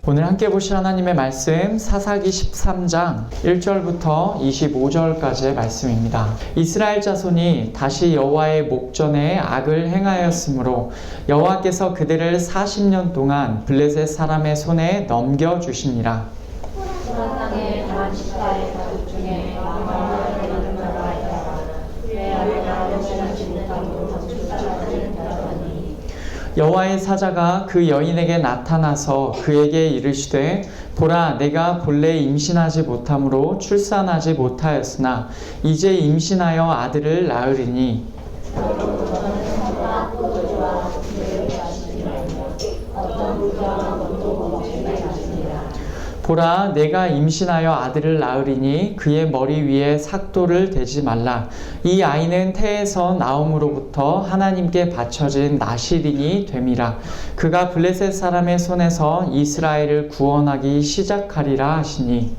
오늘 함께 보실 하나님의 말씀 사사기 13장 1절부터 25절까지의 말씀입니다. 이스라엘 자손이 다시 여호와의 목전에 악을 행하였으므로 여호와께서 그들을 40년 동안 블레셋 사람의 손에 넘겨주시니라. 땅에 단 십가의 가족 중에 마누아가 되는 자가 있다가 내 아내가 여신하지 못하고 쫓아가는 자더니 여호와의 사자가 그 여인에게 나타나서 그에게 이르시되 보라 내가 본래 임신하지 못함으로 출산하지 못하였으나 이제 임신하여 아들을 낳으리니 보라 내가 임신하여 아들을 낳으리니 그의 머리 위에 삭도를 대지 말라. 이 아이는 태에서 나옴으로부터 하나님께 바쳐진 나실인이 됨이라. 그가 블레셋 사람의 손에서 이스라엘을 구원하기 시작하리라 하시니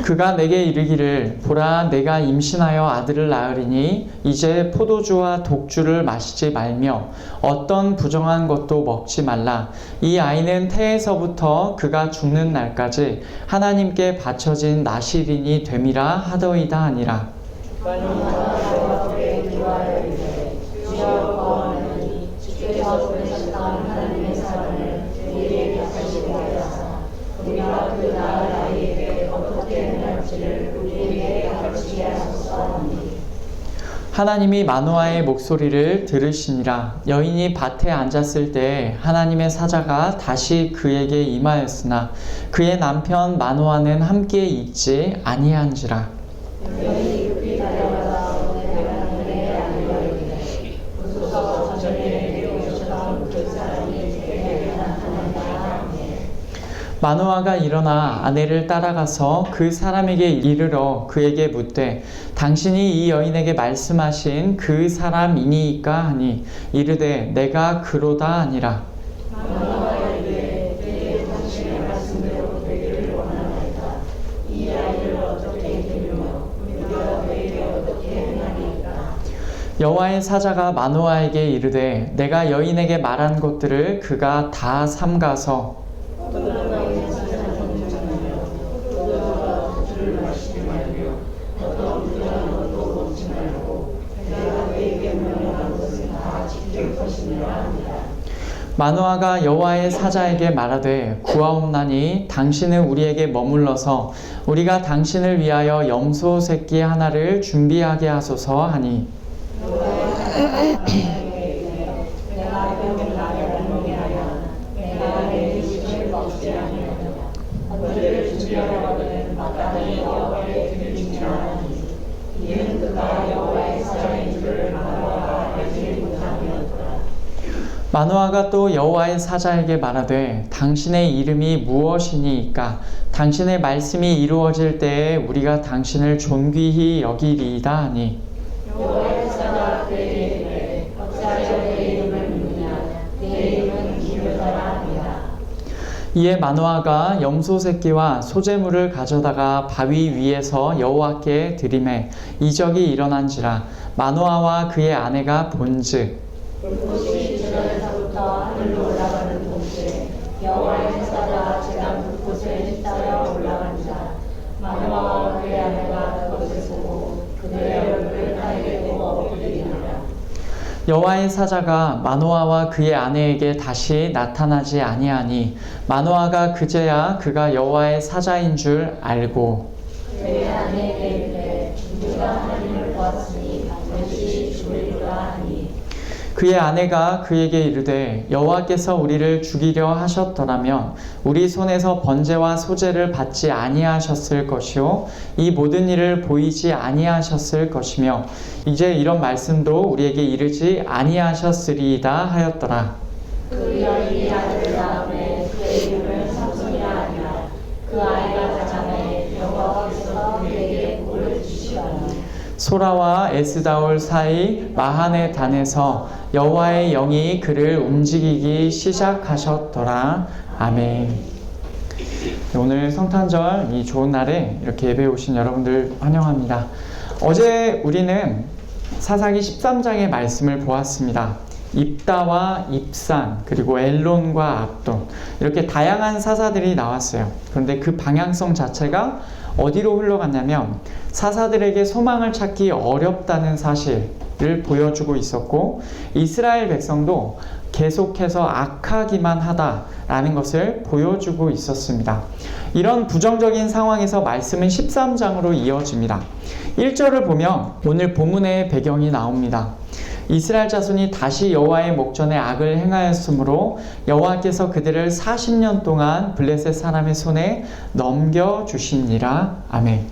그가 내게 이르기를 보라 내가 임신하여 아들을 낳으리니 이제 포도주와 독주를 마시지 말며 어떤 부정한 것도 먹지 말라. 이 아이는 태에서부터 그가 죽는 날까지 하나님께 바쳐진 나실인이 됨이라 하더이다 하니라. 우리가 그 낳은 아이에게 어떻게 행할지를 우리에게 가르치게 하소서하니 하나님이 마노아의 목소리를 들으시니라. 여인이 밭에 앉았을 때 하나님의 사자가 다시 그에게 임하였으나 그의 남편 마노아는 함께 있지 아니한지라. 여인이 급히 달려가서 내가 하늘에 아니거리니 부소서 전에 오셨던 그 사람이 내게 나타난다. 마노아가 일어나 아내를 따라가서 그 사람에게 이르러 그에게 묻되 당신이 이 여인에게 말씀하신 그 사람이니이까 하니 이르되 내가 그로다 하니라. 마노아가 이르되 내게 당신의 말씀대로 되기를 원하나이다. 이 아이를 어떻게 기르며 우리가 그에게 어떻게 행하리이까. 여호와의 사자가 마노아에게 이르되 내가 여인에게 말한 것들을 그가 다 삼가서 마노아가 여호와의 사자에게 말하되 구하옵나니 당신은 우리에게 머물러서 우리가 당신을 위하여 염소 새끼 하나를 준비하게 하소서 하니 마노아가 또 여호와의 사자에게 말하되 당신의 이름이 무엇이니이까 당신의 말씀이 이루어질 때에 우리가 당신을 존귀히 여기리이다 하니 여호와의 사자가 그에게 이르되 어찌하여 내 이름을 묻느냐 내 이름은 기르다라 하니라. 이에 마노아가 염소 새끼와 소재물을 가져다가 바위 위에서 여호와께 드리매 이적이 일어난지라. 마노아와 그의 아내가 본즉 불꽃이 주변에서부터 하늘로 올라가는 동시에 여호와의 사자가 제단 불꽃에 휩싸여 올라간지라. 마노아와 그의 아내가 그것을 보고 그들의 얼굴을 땅에 대고 엎드리니라. 여호와의 사자가 마노아와 그의 아내에게 다시 나타나지 아니하니 마노아가 그제야 그가 여호와의 사자인 줄 알고 그의 아내에게 이르되 누가 하나님을 보았으니 반드시 죽으리라 하니 그의 아내가 그에게 이르되 여호와께서 우리를 죽이려 하셨더라면 우리 손에서 번제와 소제를 받지 아니하셨을 것이요 이 모든 일을 보이지 아니하셨을 것이며 이제 이런 말씀도 우리에게 이르지 아니하셨으리이다 하였더라. 그 여인이 아들을 낳음에 그의 이름을 삼손이라 하니라. 그 아이가 자라매 여호와께서 그에게 복을 주시더니 소라와 에스다올 사이 마하네 단에서 여호와의 영이 그를 움직이기 시작하셨더라. 아멘. 오늘 성탄절 이 좋은 날에 이렇게 예배에 오신 여러분들 환영합니다. 어제 우리는 사사기 13장의 말씀을 보았습니다. 입다와 입산, 그리고 엘론과 압돈, 이렇게 다양한 사사들이 나왔어요. 그런데 그 방향성 자체가 어디로 흘러갔냐면 사사들에게 소망을 찾기 어렵다는 사실을 보여주고 있었고, 이스라엘 백성도 계속해서 악하기만 하다라는 것을 보여주고 있었습니다. 이런 부정적인 상황에서 말씀은 13장으로 이어집니다. 1절을 보면 오늘 본문의 배경이 나옵니다. 이스라엘 자손이 다시 여호와의 목전에 악을 행하였으므로 여호와께서 그들을 40년 동안 블레셋 사람의 손에 넘겨주시니라. 아멘.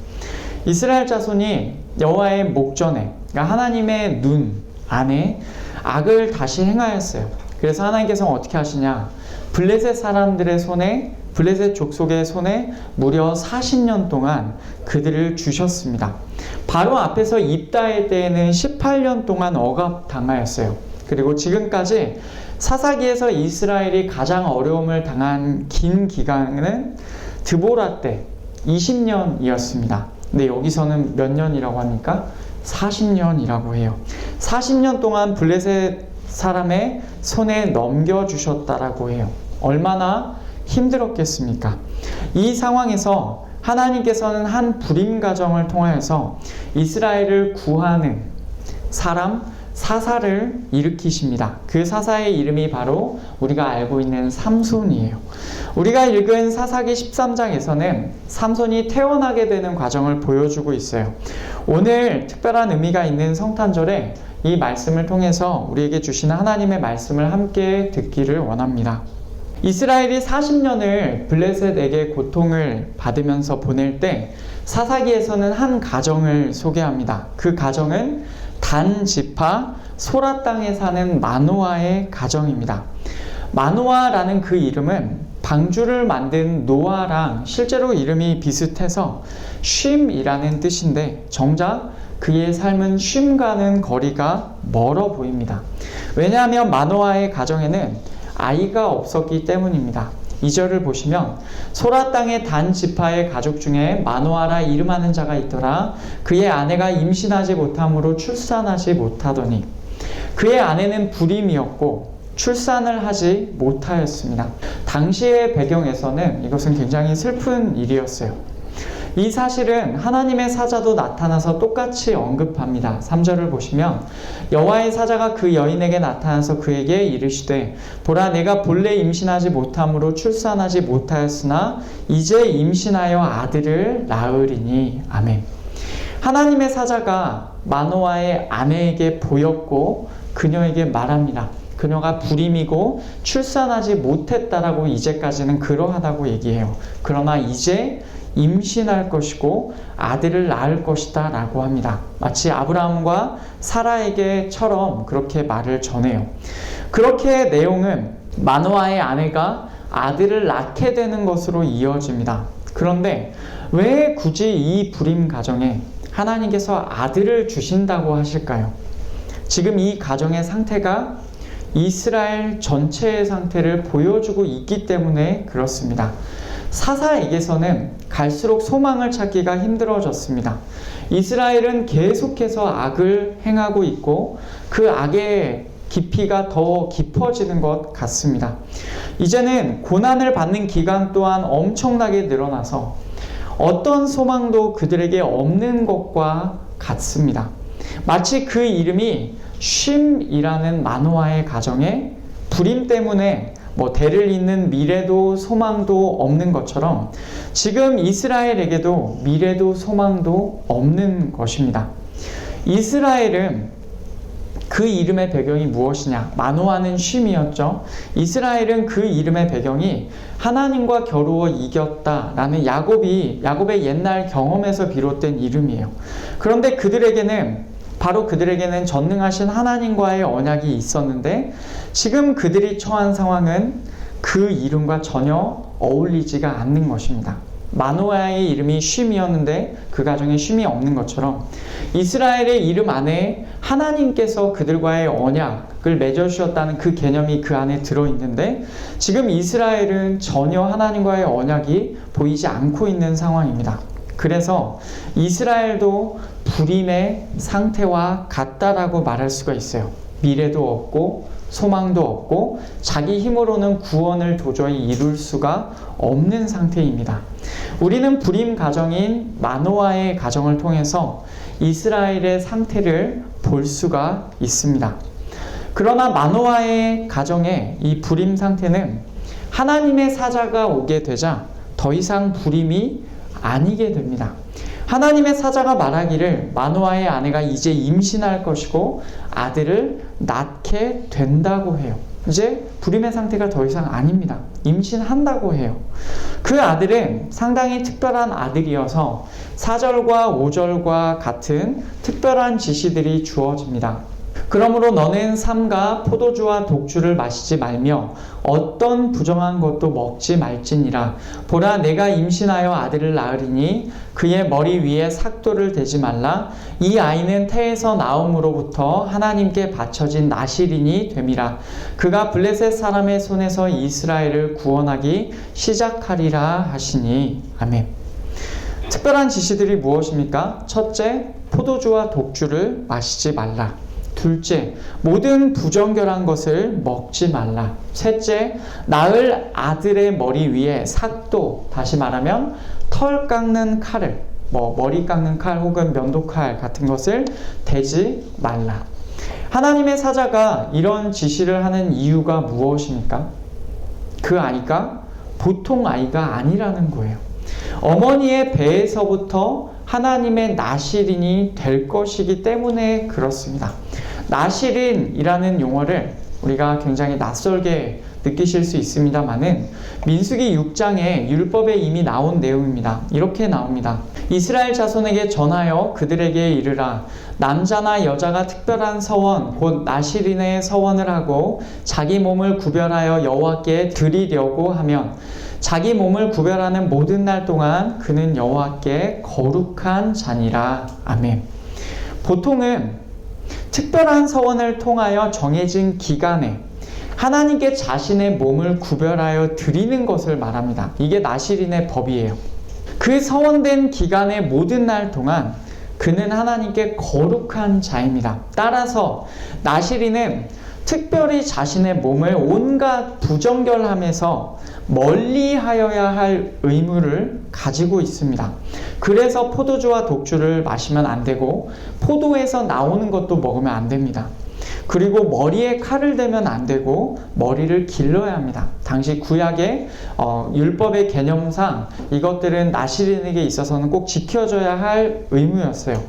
이스라엘 자손이 여호와의 목전에, 그러니까 하나님의 눈 안에 악을 다시 행하였어요. 그래서 하나님께서 어떻게 하시냐, 블레셋 사람들의 손에, 블레셋 족속의 손에 무려 40년 동안 그들을 주셨습니다. 바로 앞에서 입다의 때에는 18년 동안 억압당하였어요. 그리고 지금까지 사사기에서 이스라엘이 가장 어려움을 당한 긴 기간은 드보라 때 20년이었습니다. 근데 여기서는 몇 년이라고 합니까? 40년이라고 해요. 40년 동안 블레셋 사람의 손에 넘겨주셨다라고 해요. 얼마나 힘들었겠습니까? 이 상황에서 하나님께서는 한 불임 가정을 통하여서 이스라엘을 구하는 사람, 사사를 일으키십니다. 그 사사의 이름이 바로 우리가 알고 있는 삼손이에요. 우리가 읽은 사사기 13장에서는 삼손이 태어나게 되는 과정을 보여주고 있어요. 오늘 특별한 의미가 있는 성탄절에 이 말씀을 통해서 우리에게 주시는 하나님의 말씀을 함께 듣기를 원합니다. 이스라엘이 40년을 블레셋에게 고통을 받으면서 보낼 때 사사기에서는 한 가정을 소개합니다. 그 가정은 단 지파 소라 땅에 사는 마노아의 가정입니다. 마노아라는 그 이름은 방주를 만든 노아랑 실제로 이름이 비슷해서 쉼이라는 뜻인데, 정작 그의 삶은 쉼과는 거리가 멀어 보입니다. 왜냐하면 마노아의 가정에는 아이가 없었기 때문입니다. 2절을 보시면 소라 땅의 단 지파의 가족 중에 마노아라 이름하는 자가 있더라. 그의 아내가 임신하지 못함으로 출산하지 못하더니 그의 아내는 불임이었고 출산을 하지 못하였습니다. 당시의 배경에서는 이것은 굉장히 슬픈 일이었어요. 이 사실은 하나님의 사자도 나타나서 똑같이 언급합니다. 3절을 보시면 여호와의 사자가 그 여인에게 나타나서 그에게 이르시되 보라, 내가 본래 임신하지 못함으로 출산하지 못하였으나 이제 임신하여 아들을 낳으리니. 아멘. 하나님의 사자가 마노아의 아내에게 보였고 그녀에게 말합니다. 그녀가 불임이고 출산하지 못했다라고 이제까지는 그러하다고 얘기해요. 그러나 이제 임신할 것이고 아들을 낳을 것이다 라고 합니다. 마치 아브라함과 사라에게처럼 그렇게 말을 전해요. 그렇게 내용은 마노아의 아내가 아들을 낳게 되는 것으로 이어집니다. 그런데 왜 굳이 이 불임 가정에 하나님께서 아들을 주신다고 하실까요? 지금 이 가정의 상태가 이스라엘 전체의 상태를 보여주고 있기 때문에 그렇습니다. 사사에게서는 갈수록 소망을 찾기가 힘들어졌습니다. 이스라엘은 계속해서 악을 행하고 있고 그 악의 깊이가 더 깊어지는 것 같습니다. 이제는 고난을 받는 기간 또한 엄청나게 늘어나서 어떤 소망도 그들에게 없는 것과 같습니다. 마치 그 이름이 쉼이라는 마노아의 가정에 불임 때문에 대를 잇는 미래도 소망도 없는 것처럼 지금 이스라엘에게도 미래도 소망도 없는 것입니다. 이스라엘은 그 이름의 배경이 무엇이냐? 마노아는 쉼이었죠. 이스라엘은 그 이름의 배경이 하나님과 겨루어 이겼다라는 야곱의 옛날 경험에서 비롯된 이름이에요. 그런데 그들에게는 전능하신 하나님과의 언약이 있었는데 지금 그들이 처한 상황은 그 이름과 전혀 어울리지가 않는 것입니다. 마노아의 이름이 쉼이었는데 그 가정에 쉼이 없는 것처럼 이스라엘의 이름 안에 하나님께서 그들과의 언약을 맺어주셨다는 그 개념이 그 안에 들어있는데 지금 이스라엘은 전혀 하나님과의 언약이 보이지 않고 있는 상황입니다. 그래서 이스라엘도 불임의 상태와 같다라고 말할 수가 있어요. 미래도 없고 소망도 없고 자기 힘으로는 구원을 도저히 이룰 수가 없는 상태입니다. 우리는 불임 가정인 마노아의 가정을 통해서 이스라엘의 상태를 볼 수가 있습니다. 그러나 마노아의 가정의 이 불임 상태는 하나님의 사자가 오게 되자 더 이상 불임이 아니게 됩니다. 하나님의 사자가 말하기를 마노아의 아내가 이제 임신할 것이고 아들을 낳게 된다고 해요. 이제 불임의 상태가 더 이상 아닙니다. 임신한다고 해요. 그 아들은 상당히 특별한 아들이어서 4절과 5절과 같은 특별한 지시들이 주어집니다. 그러므로 너는 삼가 포도주와 독주를 마시지 말며 어떤 부정한 것도 먹지 말지니라. 보라, 내가 임신하여 아들을 낳으리니 그의 머리 위에 삭도를 대지 말라. 이 아이는 태에서 나옴으로부터 하나님께 바쳐진 나실인이 됨이라. 그가 블레셋 사람의 손에서 이스라엘을 구원하기 시작하리라 하시니. 아멘. 특별한 지시들이 무엇입니까? 첫째, 포도주와 독주를 마시지 말라. 둘째, 모든 부정결한 것을 먹지 말라. 셋째, 낳을 아들의 머리 위에 삭도, 다시 말하면 털 깎는 칼을, 머리 깎는 칼 혹은 면도칼 같은 것을 대지 말라. 하나님의 사자가 이런 지시를 하는 이유가 무엇입니까? 그 아이가 보통 아이가 아니라는 거예요. 어머니의 배에서부터 하나님의 나실인이 될 것이기 때문에 그렇습니다. 나실인이라는 용어를 우리가 굉장히 낯설게 느끼실 수 있습니다만은 민수기 6장에 율법에 이미 나온 내용입니다. 이렇게 나옵니다. 이스라엘 자손에게 전하여 그들에게 이르라. 남자나 여자가 특별한 서원 곧 나실인의 서원을 하고 자기 몸을 구별하여 여호와께 드리려고 하면 자기 몸을 구별하는 모든 날 동안 그는 여호와께 거룩한 자니라. 아멘. 보통은 특별한 서원을 통하여 정해진 기간에 하나님께 자신의 몸을 구별하여 드리는 것을 말합니다. 이게 나실인의 법이에요. 그 서원된 기간의 모든 날 동안 그는 하나님께 거룩한 자입니다. 따라서 나실인은 특별히 자신의 몸을 온갖 부정결함에서 멀리하여야 할 의무를 가지고 있습니다. 그래서 포도주와 독주를 마시면 안 되고 포도에서 나오는 것도 먹으면 안 됩니다. 그리고 머리에 칼을 대면 안 되고 머리를 길러야 합니다. 당시 구약의 율법의 개념상 이것들은 나실인에게 있어서는 꼭 지켜져야 할 의무였어요.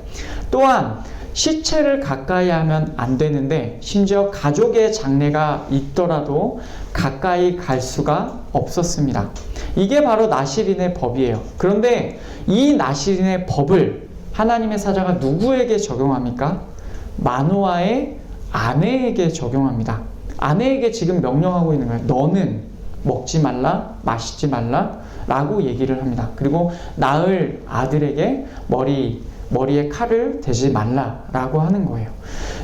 또한 시체를 가까이 하면 안 되는데 심지어 가족의 장례가 있더라도 가까이 갈 수가 없었습니다. 이게 바로 나실인의 법이에요. 그런데 이 나실인의 법을 하나님의 사자가 누구에게 적용합니까? 마노아의 아내에게 적용합니다. 아내에게 지금 명령하고 있는 거예요. 너는 먹지 말라, 마시지 말라 라고 얘기를 합니다. 그리고 낳을 아들에게 머리에 칼을 대지 말라라고 하는 거예요.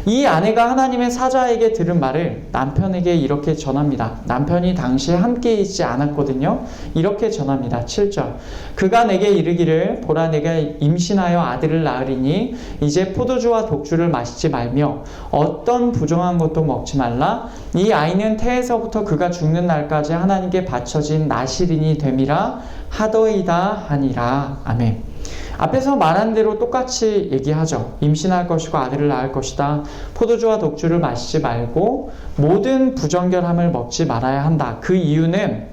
이 아내가 하나님의 사자에게 들은 말을 남편에게 이렇게 전합니다. 남편이 당시에 함께 있지 않았거든요. 이렇게 전합니다. 7절. 그가 내게 이르기를 보라 내가 임신하여 아들을 낳으리니 이제 포도주와 독주를 마시지 말며 어떤 부정한 것도 먹지 말라. 이 아이는 태에서부터 그가 죽는 날까지 하나님께 바쳐진 나실인이 됨이라 하더이다 하니라. 아멘. 앞에서 말한 대로 똑같이 얘기하죠. 임신할 것이고 아들을 낳을 것이다. 포도주와 독주를 마시지 말고 모든 부정결함을 먹지 말아야 한다. 그 이유는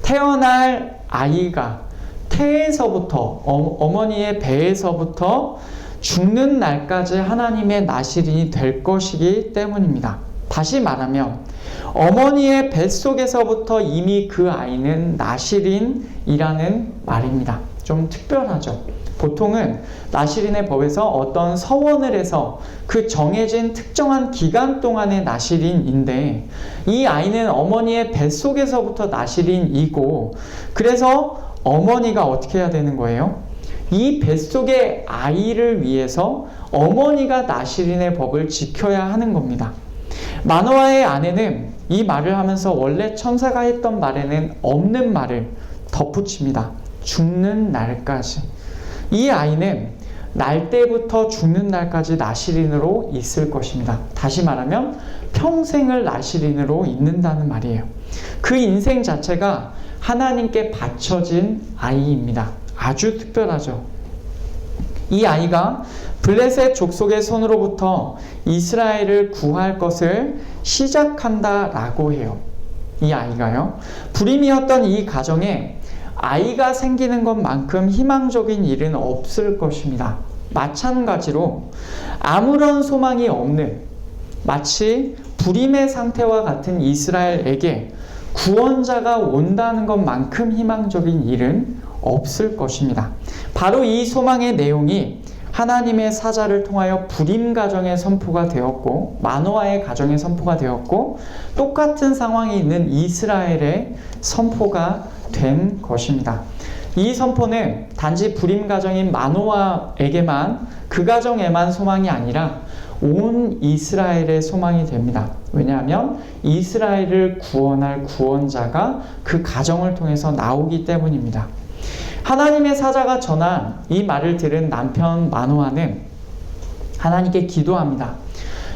태어날 아이가 태에서부터 어머니의 배에서부터 죽는 날까지 하나님의 나실인이 될 것이기 때문입니다. 다시 말하면 어머니의 뱃속에서부터 이미 그 아이는 나실인이라는 말입니다. 좀 특별하죠. 보통은 나실인의 법에서 어떤 서원을 해서 그 정해진 특정한 기간 동안의 나실인인데 이 아이는 어머니의 뱃속에서부터 나실인이고 그래서 어머니가 어떻게 해야 되는 거예요? 이 뱃속의 아이를 위해서 어머니가 나시린의 법을 지켜야 하는 겁니다. 마노아의 아내는 이 말을 하면서 원래 천사가 했던 말에는 없는 말을 덧붙입니다. 죽는 날까지. 이 아이는 날 때부터 죽는 날까지 나시린으로 있을 것입니다. 다시 말하면 평생을 나시린으로 있는다는 말이에요. 그 인생 자체가 하나님께 바쳐진 아이입니다. 아주 특별하죠. 이 아이가 블레셋 족속의 손으로부터 이스라엘을 구할 것을 시작한다라고 해요. 이 아이가요. 불임이었던 이 가정에 아이가 생기는 것만큼 희망적인 일은 없을 것입니다. 마찬가지로 아무런 소망이 없는 마치 불임의 상태와 같은 이스라엘에게 구원자가 온다는 것만큼 희망적인 일은 없을 것입니다. 바로 이 소망의 내용이 하나님의 사자를 통하여 불임 가정에 선포가 되었고 마노아의 가정에 선포가 되었고 똑같은 상황이 있는 이스라엘에 선포가 된 것입니다. 이 선포는 단지 불임 가정인 마노아에게만 그 가정에만 소망이 아니라 온 이스라엘의 소망이 됩니다. 왜냐하면 이스라엘을 구원할 구원자가 그 가정을 통해서 나오기 때문입니다. 하나님의 사자가 전한 이 말을 들은 남편 마노아는 하나님께 기도합니다.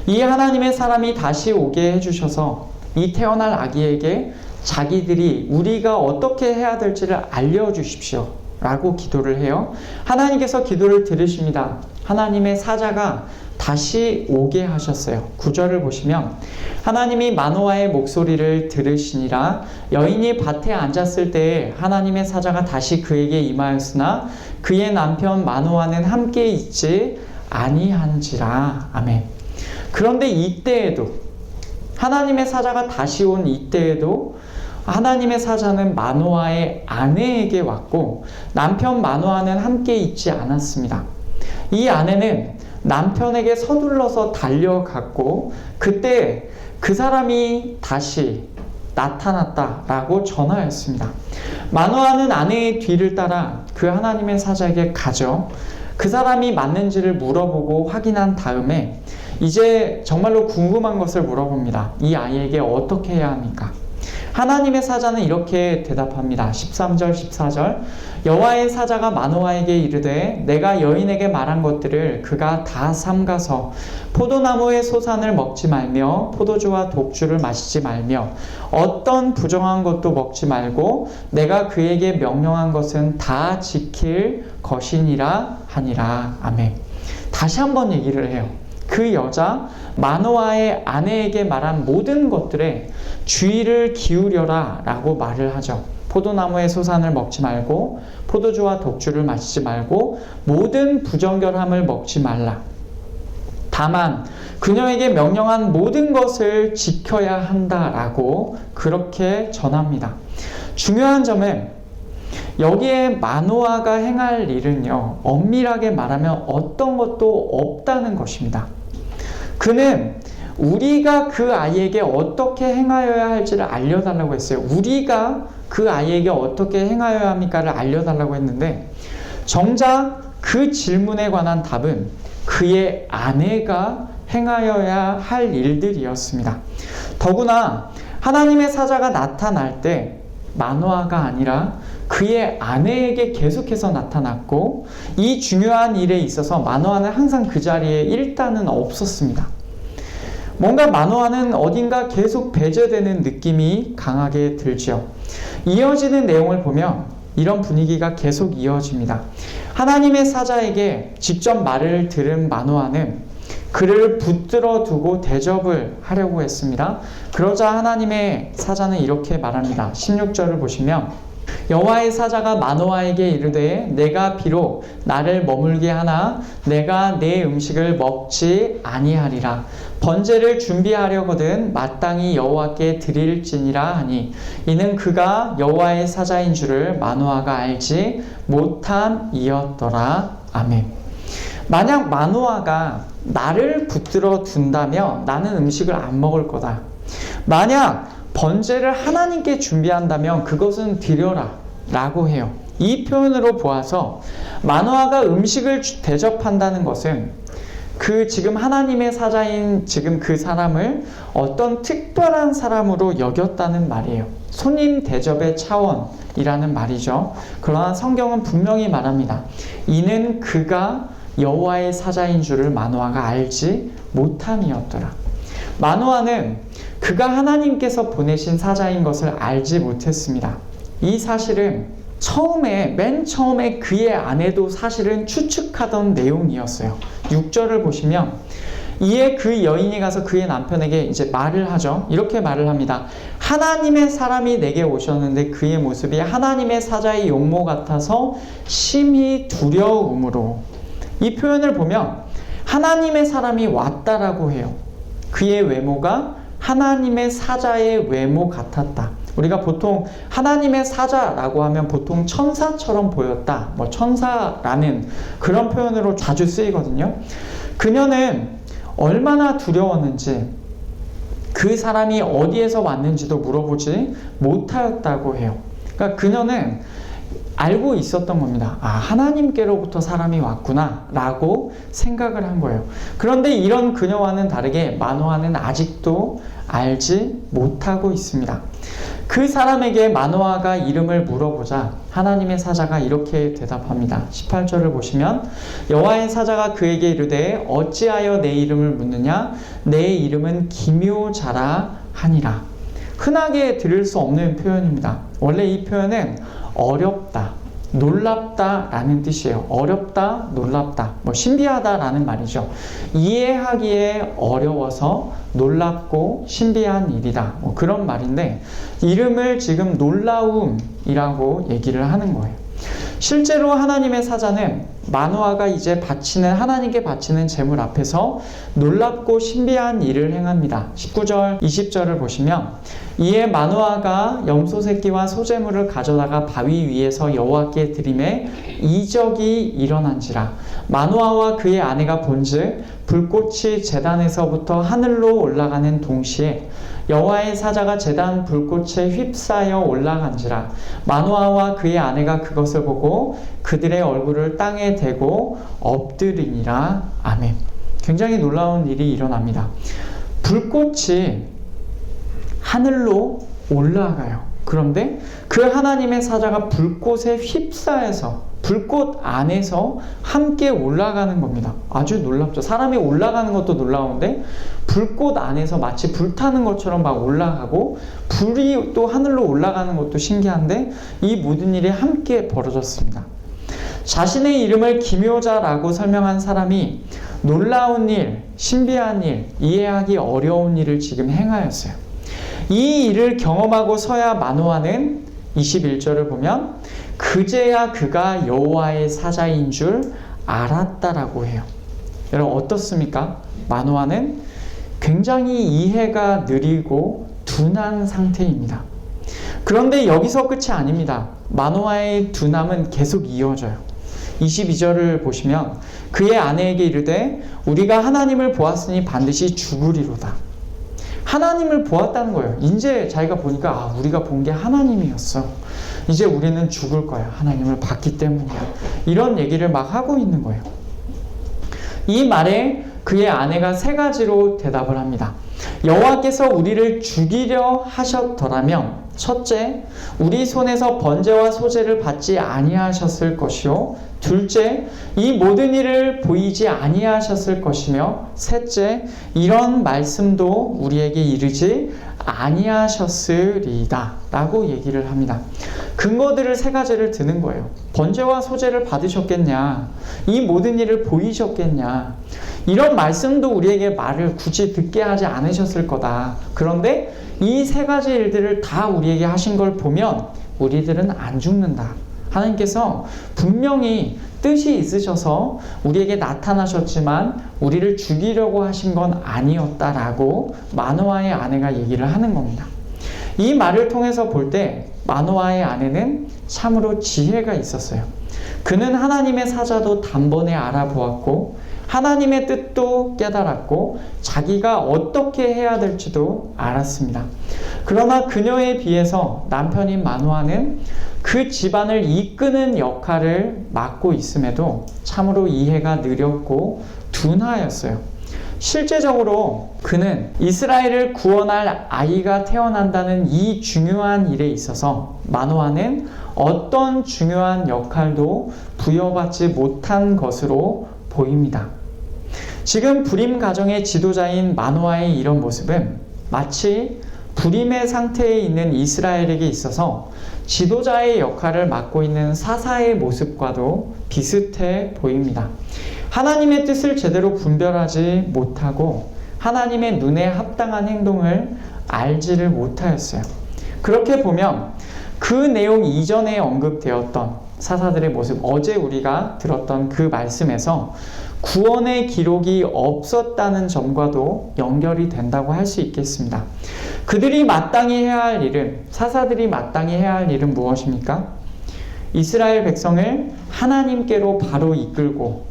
이 하나님의 사람이 다시 오게 해주셔서 이 태어날 아기에게 자기들이 우리가 어떻게 해야 될지를 알려주십시오 라고 기도를 해요. 하나님께서 기도를 들으십니다. 하나님의 사자가 다시 오게 하셨어요. 9절을 보시면 하나님이 마노아의 목소리를 들으시니라. 여인이 밭에 앉았을 때에 하나님의 사자가 다시 그에게 임하였으나 그의 남편 마노아는 함께 있지 아니한지라. 아멘. 그런데 이때에도 하나님의 사자가 다시 온 이때에도 하나님의 사자는 마노아의 아내에게 왔고 남편 마노아는 함께 있지 않았습니다. 이 아내는 남편에게 서둘러서 달려갔고 그때 그 사람이 다시 나타났다라고 전하였습니다. 마노아는 아내의 뒤를 따라 그 하나님의 사자에게 가죠. 그 사람이 맞는지를 물어보고 확인한 다음에 이제 정말로 궁금한 것을 물어봅니다. 이 아이에게 어떻게 해야 합니까? 하나님의 사자는 이렇게 대답합니다. 13절 14절 여호와의 사자가 마노아에게 이르되 내가 여인에게 말한 것들을 그가 다 삼가서 포도나무의 소산을 먹지 말며 포도주와 독주를 마시지 말며 어떤 부정한 것도 먹지 말고 내가 그에게 명령한 것은 다 지킬 것이니라 하니라. 아멘. 다시 한번 얘기를 해요. 그 여자 마노아의 아내에게 말한 모든 것들에 주의를 기울여라 라고 말을 하죠. 포도나무의 소산을 먹지 말고 포도주와 독주를 마시지 말고 모든 부정결함을 먹지 말라. 다만 그녀에게 명령한 모든 것을 지켜야 한다라고 그렇게 전합니다. 중요한 점은 여기에 마노아가 행할 일은요, 엄밀하게 말하면 어떤 것도 없다는 것입니다. 그는 우리가 그 아이에게 어떻게 행하여야 할지를 알려달라고 했어요. 우리가 그 아이에게 어떻게 행하여야 합니까를 알려달라고 했는데 정작 그 질문에 관한 답은 그의 아내가 행하여야 할 일들이었습니다. 더구나 하나님의 사자가 나타날 때 마노아가 아니라 그의 아내에게 계속해서 나타났고 이 중요한 일에 있어서 마노아는 항상 그 자리에 일단은 없었습니다. 뭔가 마노아는 어딘가 계속 배제되는 느낌이 강하게 들죠. 이어지는 내용을 보면 이런 분위기가 계속 이어집니다. 하나님의 사자에게 직접 말을 들은 마노아는 그를 붙들어 두고 대접을 하려고 했습니다. 그러자 하나님의 사자는 이렇게 말합니다. 16절을 보시면 여호와의 사자가 마노아에게 이르되 내가 비록 나를 머물게 하나 내가 내 음식을 먹지 아니하리라. 번제를 준비하려거든 마땅히 여호와께 드릴지니라 하니 이는 그가 여호와의 사자인 줄을 마노아가 알지 못함이었더라. 아멘. 만약 마노아가 나를 붙들어 둔다면 나는 음식을 안 먹을 거다. 만약 번제를 하나님께 준비한다면 그것은 드려라 라고 해요. 이 표현으로 보아서 마노아가 음식을 대접한다는 것은 지금 하나님의 사자인 지금 그 사람을 어떤 특별한 사람으로 여겼다는 말이에요. 손님 대접의 차원이라는 말이죠. 그러나 성경은 분명히 말합니다. 이는 그가 여호와의 사자인 줄을 마노아가 알지 못함이었더라. 마노아는 그가 하나님께서 보내신 사자인 것을 알지 못했습니다. 이 사실은 맨 처음에 그의 아내도 사실은 추측하던 내용이었어요. 6절을 보시면 이에 그 여인이 가서 그의 남편에게 이제 말을 하죠. 이렇게 말을 합니다. 하나님의 사람이 내게 오셨는데 그의 모습이 하나님의 사자의 용모 같아서 심히 두려움으로. 이 표현을 보면 하나님의 사람이 왔다라고 해요. 그의 외모가 하나님의 사자의 외모 같았다. 우리가 보통 하나님의 사자라고 하면 보통 천사처럼 보였다, 천사라는 그런 표현으로 자주 쓰이거든요. 그녀는 얼마나 두려웠는지 그 사람이 어디에서 왔는지도 물어보지 못하였다고 해요. 그러니까 그녀는 알고 있었던 겁니다. 하나님께로부터 사람이 왔구나 라고 생각을 한 거예요. 그런데 이런 그녀와는 다르게 마노아는 아직도 알지 못하고 있습니다. 그 사람에게 마노아가 이름을 물어보자 하나님의 사자가 이렇게 대답합니다. 18절을 보시면 여호와의 사자가 그에게 이르되 어찌하여 내 이름을 묻느냐 내 이름은 기묘자라 하니라. 흔하게 들을 수 없는 표현입니다. 원래 이 표현은 어렵다, 놀랍다 라는 뜻이에요. 어렵다, 놀랍다, 신비하다 라는 말이죠. 이해하기에 어려워서 놀랍고 신비한 일이다, 그런 말인데 이름을 지금 놀라움이라고 얘기를 하는 거예요. 실제로 하나님의 사자는 마노아가 이제 하나님께 바치는 제물 앞에서 놀랍고 신비한 일을 행합니다. 19절, 20절을 보시면 이에 마노아가 염소 새끼와 소제물을 가져다가 바위 위에서 여호와께 드리매 이적이 일어난지라. 마노아와 그의 아내가 본즉 불꽃이 제단에서부터 하늘로 올라가는 동시에 여호와의 사자가 제단 불꽃에 휩싸여 올라간지라. 마노아와 그의 아내가 그것을 보고 그들의 얼굴을 땅에 대고 엎드리니라. 아멘. 굉장히 놀라운 일이 일어납니다. 불꽃이 하늘로 올라가요. 그런데 그 하나님의 사자가 불꽃에 휩싸여서 불꽃 안에서 함께 올라가는 겁니다. 아주 놀랍죠. 사람이 올라가는 것도 놀라운데 불꽃 안에서 마치 불타는 것처럼 막 올라가고 불이 또 하늘로 올라가는 것도 신기한데 이 모든 일이 함께 벌어졌습니다. 자신의 이름을 기묘자라고 설명한 사람이 놀라운 일, 신비한 일, 이해하기 어려운 일을 지금 행하였어요. 이 일을 경험하고서야 마노아는 21절을 보면 그제야 그가 여호와의 사자인 줄 알았다라고 해요. 여러분 어떻습니까? 마노아는 굉장히 이해가 느리고 둔한 상태입니다. 그런데 여기서 끝이 아닙니다. 마노아의 둔함은 계속 이어져요. 22절을 보시면 그의 아내에게 이르되 우리가 하나님을 보았으니 반드시 죽으리로다. 하나님을 보았다는 거예요. 이제 자기가 보니까 우리가 본 게 하나님이었어. 이제 우리는 죽을 거야. 하나님을 봤기 때문이야. 이런 얘기를 막 하고 있는 거예요. 이 말에 그의 아내가 3가지로 대답을 합니다. 여호와께서 우리를 죽이려 하셨더라면 첫째, 우리 손에서 번제와 소제를 받지 아니하셨을 것이요. 둘째, 이 모든 일을 보이지 아니하셨을 것이며 셋째, 이런 말씀도 우리에게 이르지 아니하셨으리다 라고 얘기를 합니다. 근거들을 3가지를 드는 거예요. 번제와 소제를 받으셨겠냐? 이 모든 일을 보이셨겠냐? 이런 말씀도 우리에게 말을 굳이 듣게 하지 않으셨을 거다. 그런데 이 3가지 일들을 다 우리에게 하신 걸 보면 우리들은 안 죽는다. 하나님께서 분명히 뜻이 있으셔서 우리에게 나타나셨지만 우리를 죽이려고 하신 건 아니었다라고 마노아의 아내가 얘기를 하는 겁니다. 이 말을 통해서 볼 때 마노아의 아내는 참으로 지혜가 있었어요. 그는 하나님의 사자도 단번에 알아보았고 하나님의 뜻도 깨달았고 자기가 어떻게 해야 될지도 알았습니다. 그러나 그녀에 비해서 남편인 마노아는 그 집안을 이끄는 역할을 맡고 있음에도 참으로 이해가 느렸고 둔하였어요. 실제적으로 그는 이스라엘을 구원할 아이가 태어난다는 이 중요한 일에 있어서 마노아는 어떤 중요한 역할도 부여받지 못한 것으로 보입니다. 지금 불임 가정의 지도자인 마노아의 이런 모습은 마치 불임의 상태에 있는 이스라엘에게 있어서 지도자의 역할을 맡고 있는 사사의 모습과도 비슷해 보입니다. 하나님의 뜻을 제대로 분별하지 못하고 하나님의 눈에 합당한 행동을 알지를 못하였어요. 그렇게 보면 그 내용 이전에 언급되었던 사사들의 모습, 어제 우리가 들었던 그 말씀에서 구원의 기록이 없었다는 점과도 연결이 된다고 할 수 있겠습니다. 그들이 마땅히 해야 할 일은, 사사들이 마땅히 해야 할 일은 무엇입니까? 이스라엘 백성을 하나님께로 바로 이끌고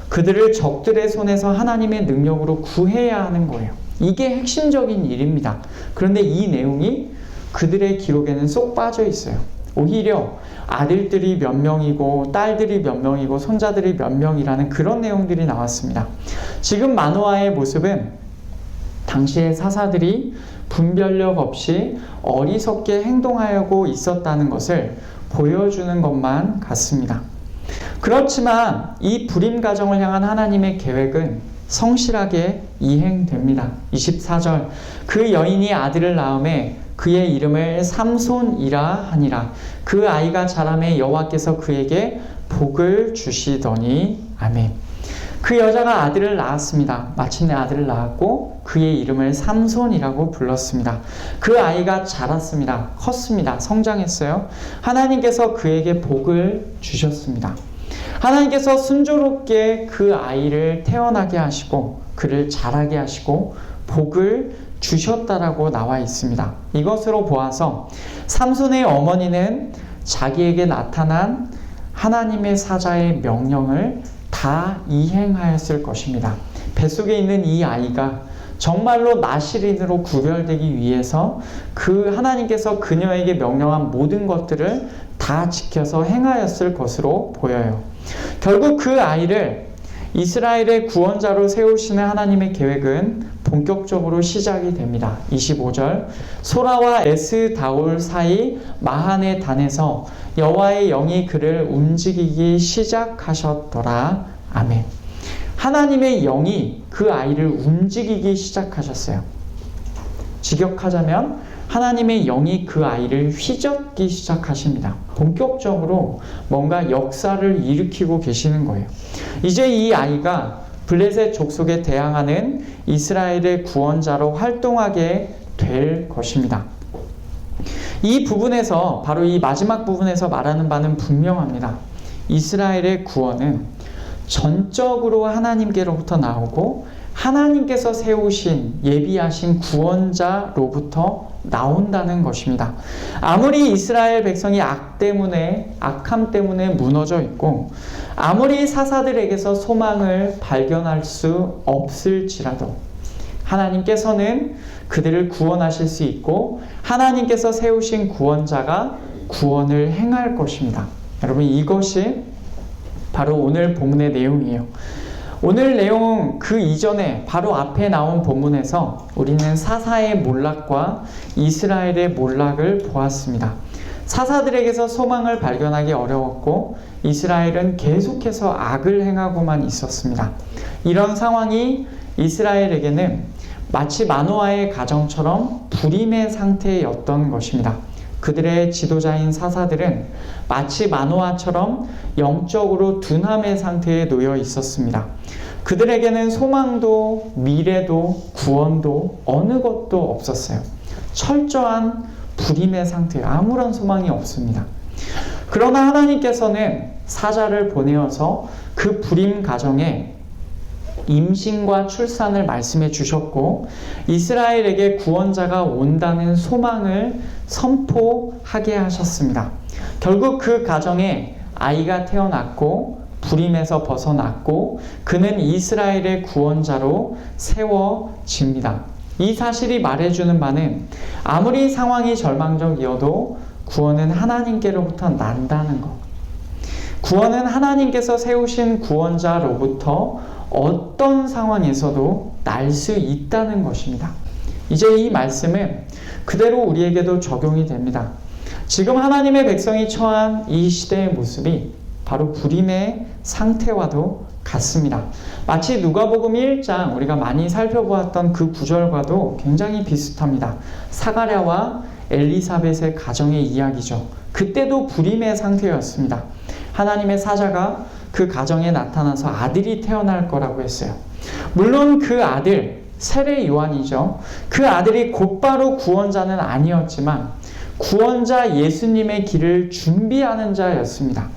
그들을 적들의 손에서 하나님의 능력으로 구해야 하는 거예요. 이게 핵심적인 일입니다. 그런데 이 내용이 그들의 기록에는 쏙 빠져 있어요. 오히려 아들들이 몇 명이고 딸들이 몇 명이고 손자들이 몇 명이라는 그런 내용들이 나왔습니다. 지금 마노아의 모습은 당시의 사사들이 분별력 없이 어리석게 행동하고 있었다는 것을 보여주는 것만 같습니다. 그렇지만 이 불임 가정을 향한 하나님의 계획은 성실하게 이행됩니다. 24절, 그 여인이 아들을 낳음에 그의 이름을 삼손이라 하니라. 그 아이가 자라매 여호와께서 그에게 복을 주시더니. 아멘. 그 여자가 아들을 낳았습니다. 마침내 아들을 낳았고 그의 이름을 삼손이라고 불렀습니다. 그 아이가 자랐습니다. 컸습니다. 성장했어요. 하나님께서 그에게 복을 주셨습니다. 하나님께서 순조롭게 그 아이를 태어나게 하시고 그를 자라게 하시고 복을 주셨다라고 나와 있습니다. 이것으로 보아서 삼손의 어머니는 자기에게 나타난 하나님의 사자의 명령을 다 이행하였을 것입니다. 뱃속에 있는 이 아이가 정말로 나실인으로 구별되기 위해서 그 하나님께서 그녀에게 명령한 모든 것들을 다 지켜서 행하였을 것으로 보여요. 결국 그 아이를 이스라엘의 구원자로 세우시는 하나님의 계획은 본격적으로 시작이 됩니다. 25절, 소라와 에스다올 사이 마한의 단에서 여호와의 영이 그를 움직이기 시작하셨더라. 아멘. 하나님의 영이 그 아이를 움직이기 시작하셨어요. 직역하자면 하나님의 영이 그 아이를 휘젓기 시작하십니다. 본격적으로 뭔가 역사를 일으키고 계시는 거예요. 이제 이 아이가 블레셋 족속에 대항하는 이스라엘의 구원자로 활동하게 될 것입니다. 이 부분에서, 바로 이 마지막 부분에서 말하는 바는 분명합니다. 이스라엘의 구원은 전적으로 하나님께로부터 나오고 하나님께서 세우신, 예비하신 구원자로부터 나온다는 것입니다. 아무리 이스라엘 백성이 악함 때문에 무너져 있고 아무리 사사들에게서 소망을 발견할 수 없을지라도 하나님께서는 그들을 구원하실 수 있고 하나님께서 세우신 구원자가 구원을 행할 것입니다. 여러분, 이것이 바로 오늘 본문의 내용이에요. 오늘 내용 그 이전에 바로 앞에 나온 본문에서 우리는 사사의 몰락과 이스라엘의 몰락을 보았습니다. 사사들에게서 소망을 발견하기 어려웠고 이스라엘은 계속해서 악을 행하고만 있었습니다. 이런 상황이 이스라엘에게는 마치 마노아의 가정처럼 불임의 상태였던 것입니다. 그들의 지도자인 사사들은 마치 마노아처럼 영적으로 둔함의 상태에 놓여 있었습니다. 그들에게는 소망도 미래도 구원도 어느 것도 없었어요. 철저한 불임의 상태예요. 아무런 소망이 없습니다. 그러나 하나님께서는 사자를 보내어서 그 불임 가정에 임신과 출산을 말씀해 주셨고 이스라엘에게 구원자가 온다는 소망을 선포하게 하셨습니다. 결국 그 가정에 아이가 태어났고 불임에서 벗어났고 그는 이스라엘의 구원자로 세워집니다. 이 사실이 말해주는 바는 아무리 상황이 절망적이어도 구원은 하나님께로부터 난다는 것. 구원은 하나님께서 세우신 구원자로부터 어떤 상황에서도 날 수 있다는 것입니다. 이제 이 말씀은 그대로 우리에게도 적용이 됩니다. 지금 하나님의 백성이 처한 이 시대의 모습이 바로 불임의 상태와도 같습니다. 마치 누가복음 1장 우리가 많이 살펴보았던 그 구절과도 굉장히 비슷합니다. 사가랴와 엘리사벳의 가정의 이야기죠. 그때도 불임의 상태였습니다. 하나님의 사자가 그 가정에 나타나서 아들이 태어날 거라고 했어요. 물론 그 아들, 세례 요한이죠. 그 아들이 곧바로 구원자는 아니었지만 구원자 예수님의 길을 준비하는 자였습니다.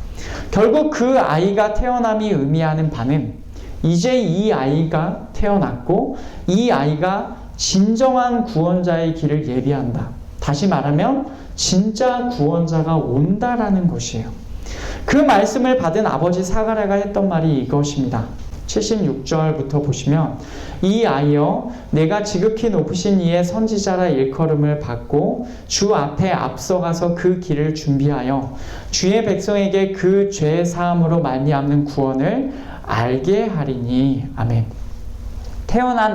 결국 그 아이가 태어남이 의미하는 바는 이제 이 아이가 태어났고 이 아이가 진정한 구원자의 길을 예비한다. 다시 말하면 진짜 구원자가 온다라는 것이에요. 그 말씀을 받은 아버지 사가랴가 했던 말이 이것입니다. 76절부터 보시면 이 아이여 내가 지극히 높으신 이의 선지자라 일컬음을 받고 주 앞에 앞서가서 그 길을 준비하여 주의 백성에게 그 죄 사함으로 말미암는 구원을 알게 하리니. 아멘. 태어난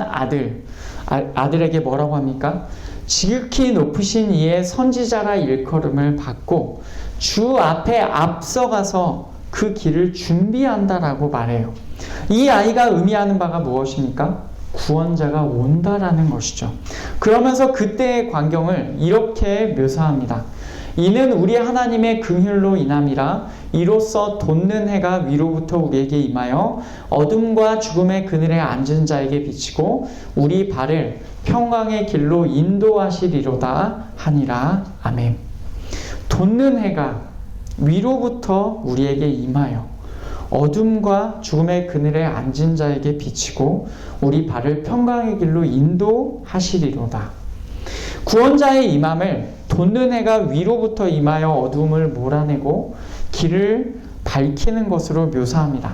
아들에게 뭐라고 합니까? 지극히 높으신 이의 선지자라 일컬음을 받고 주 앞에 앞서가서 그 길을 준비한다라고 말해요. 이 아이가 의미하는 바가 무엇입니까? 구원자가 온다라는 것이죠. 그러면서 그때의 광경을 이렇게 묘사합니다. 이는 우리 하나님의 긍휼로 인함이라 이로써 돋는 해가 위로부터 우리에게 임하여 어둠과 죽음의 그늘에 앉은 자에게 비치고 우리 발을 평강의 길로 인도하시리로다 하니라. 아멘. 돋는 해가 위로부터 우리에게 임하여 어둠과 죽음의 그늘에 앉은 자에게 비치고 우리 발을 평강의 길로 인도하시리로다. 구원자의 임함을 돋는 해가 위로부터 임하여 어둠을 몰아내고 길을 밝히는 것으로 묘사합니다.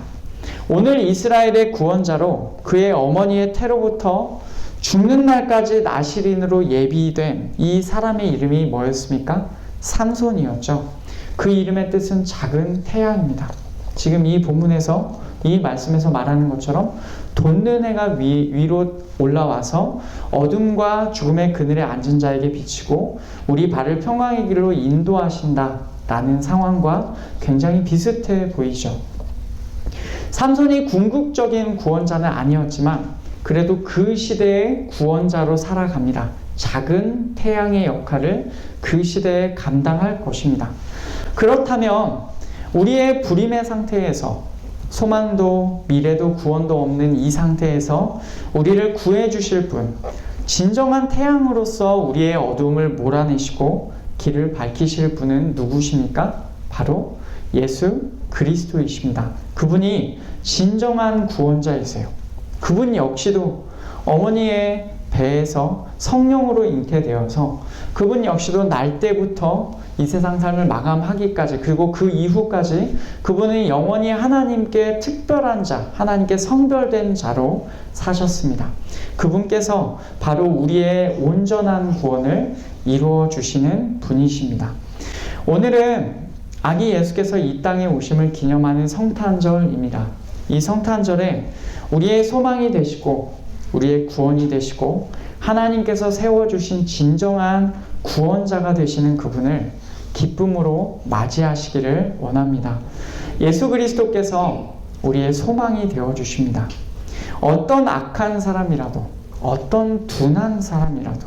오늘 이스라엘의 구원자로 그의 어머니의 태로부터 죽는 날까지 나실인으로 예비된 이 사람의 이름이 뭐였습니까? 삼손이었죠. 그 이름의 뜻은 작은 태양입니다. 지금 이 본문에서 이 말씀에서 말하는 것처럼 돋는 해가 위로 올라와서 어둠과 죽음의 그늘에 앉은 자에게 비치고 우리 발을 평강의 길로 인도하신다라는 상황과 굉장히 비슷해 보이죠. 삼손이 궁극적인 구원자는 아니었지만 그래도 그 시대의 구원자로 살아갑니다. 작은 태양의 역할을 그 시대에 감당할 것입니다. 그렇다면 우리의 불임의 상태에서 소망도 미래도 구원도 없는 이 상태에서 우리를 구해 주실 분, 진정한 태양으로서 우리의 어둠을 몰아내시고 길을 밝히실 분은 누구십니까? 바로 예수 그리스도이십니다. 그분이 진정한 구원자이세요. 그분 역시도 어머니의 배에서 성령으로 잉태되어서 그분 역시도 날 때부터 이 세상 삶을 마감하기까지 그리고 그 이후까지 그분은 영원히 하나님께 특별한 자, 하나님께 성별된 자로 사셨습니다. 그분께서 바로 우리의 온전한 구원을 이루어 주시는 분이십니다. 오늘은 아기 예수께서 이 땅에 오심을 기념하는 성탄절입니다. 이 성탄절에 우리의 소망이 되시고 우리의 구원이 되시고 하나님께서 세워주신 진정한 구원자가 되시는 그분을 기쁨으로 맞이하시기를 원합니다. 예수 그리스도께서 우리의 소망이 되어주십니다. 어떤 악한 사람이라도 어떤 둔한 사람이라도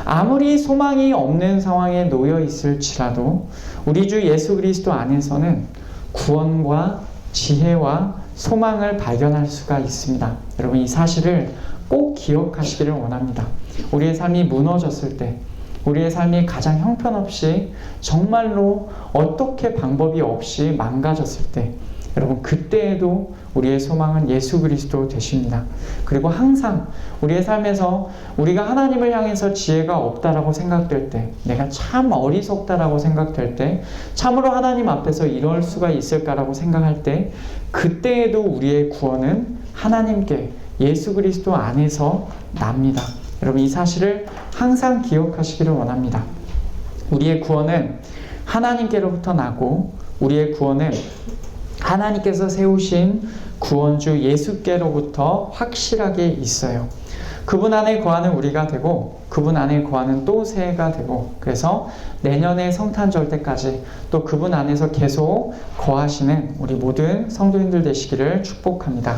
아무리 소망이 없는 상황에 놓여 있을지라도 우리 주 예수 그리스도 안에서는 구원과 지혜와 소망을 발견할 수가 있습니다. 여러분 이 사실을 꼭 기억하시기를 원합니다. 우리의 삶이 무너졌을 때 우리의 삶이 가장 형편없이 정말로 어떻게 방법이 없이 망가졌을 때 여러분 그때에도 우리의 소망은 예수 그리스도 되십니다. 그리고 항상 우리의 삶에서 우리가 하나님을 향해서 지혜가 없다라고 생각될 때, 내가 참 어리석다라고 생각될 때, 참으로 하나님 앞에서 이럴 수가 있을까라고 생각할 때, 그때에도 우리의 구원은 하나님께 예수 그리스도 안에서 납니다. 여러분, 이 사실을 항상 기억하시기를 원합니다. 우리의 구원은 하나님께로부터 나고, 우리의 구원은 하나님께서 세우신 구원주 예수께로부터 확실하게 있어요. 그분 안에 거하는 우리가 되고, 그분 안에 거하는 또 새해가 되고, 그래서 내년의 성탄절 때까지 또 그분 안에서 계속 거하시는 우리 모든 성도님들 되시기를 축복합니다.